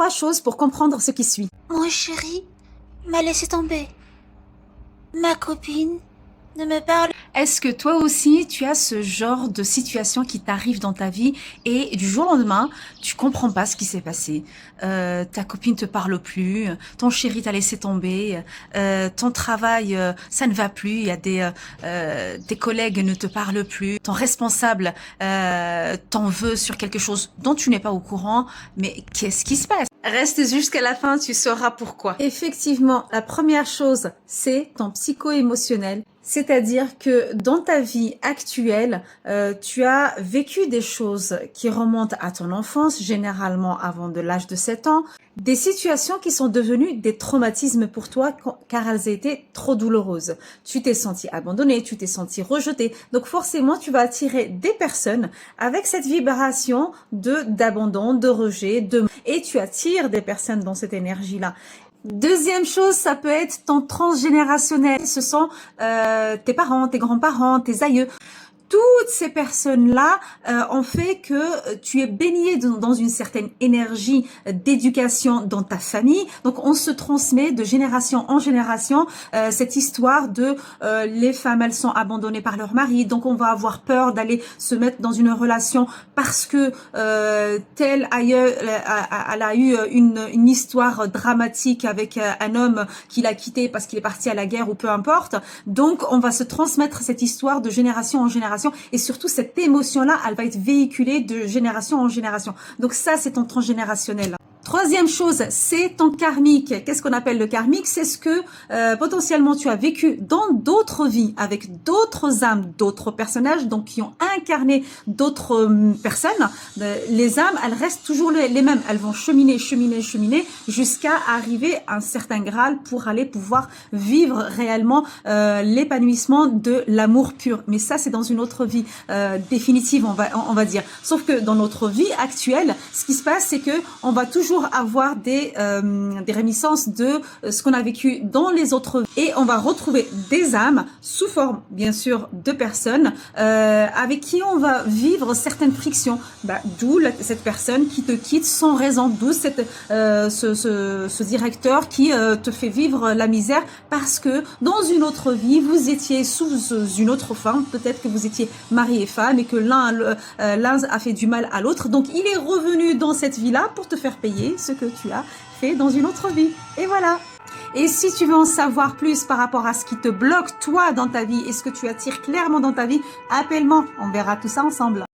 3 choses pour comprendre ce qui suit. Mon chéri m'a laissé tomber. Ma copine ne me parle. Est-ce que toi aussi, tu as ce genre de situation qui t'arrive dans ta vie et du jour au lendemain, tu comprends pas ce qui s'est passé. Ta copine te parle plus, ton chéri t'a laissé tomber, ton travail, ça ne va plus, il y a tes collègues ne te parlent plus, ton responsable t'en veut sur quelque chose dont tu n'es pas au courant, mais qu'est-ce qui se passe? Reste jusqu'à la fin, tu sauras pourquoi. Effectivement, la première chose, c'est ton psycho-émotionnel. C'est-à-dire que dans ta vie actuelle, tu as vécu des choses qui remontent à ton enfance, généralement avant de l'âge de 7 ans, des situations qui sont devenues des traumatismes pour toi car elles étaient trop douloureuses. Tu t'es senti abandonné, tu t'es senti rejeté, donc forcément tu vas attirer des personnes avec cette vibration d'abandon, de rejet, et tu attires des personnes dans cette énergie-là. Deuxième chose, ça peut être ton transgénérationnel. Ce sont tes parents, tes grands-parents, tes aïeux. Toutes ces personnes-là ont fait que tu es baigné dans une certaine énergie d'éducation dans ta famille. Donc, on se transmet de génération en génération cette histoire de les femmes, elles sont abandonnées par leur mari. Donc, on va avoir peur d'aller se mettre dans une relation parce que telle aïeul, elle a eu une histoire dramatique avec un homme qui l'a quitté parce qu'il est parti à la guerre ou peu importe. Donc, on va se transmettre cette histoire de génération en génération. Et surtout, cette émotion-là, elle va être véhiculée de génération en génération. Donc ça, c'est ton transgénérationnel. Troisième chose, c'est ton karmique. Qu'est-ce qu'on appelle le karmique? C'est ce que potentiellement tu as vécu dans d'autres vies avec d'autres âmes, d'autres personnages, donc qui ont incarné d'autres personnes. Les âmes, elles restent toujours les mêmes. Elles vont cheminer jusqu'à arriver à un certain graal pour aller pouvoir vivre réellement l'épanouissement de l'amour pur. Mais ça, c'est dans une autre vie définitive, on va dire. Sauf que dans notre vie actuelle, ce qui se passe, c'est que on va toujours avoir des réminiscences de ce qu'on a vécu dans les autres vies. Et on va retrouver des âmes sous forme, bien sûr, de personnes avec qui on va vivre certaines frictions. D'où cette personne qui te quitte sans raison, d'où ce directeur qui te fait vivre la misère parce que dans une autre vie, vous étiez sous une autre forme. Peut-être que vous étiez mari et femme et que l'un a fait du mal à l'autre. Donc, il est revenu dans cette vie-là pour te faire payer ce que tu as fait dans une autre vie. Et voilà. Et si tu veux en savoir plus par rapport à ce qui te bloque toi dans ta vie et ce que tu attires clairement dans ta vie, appelle-moi. On verra tout ça ensemble.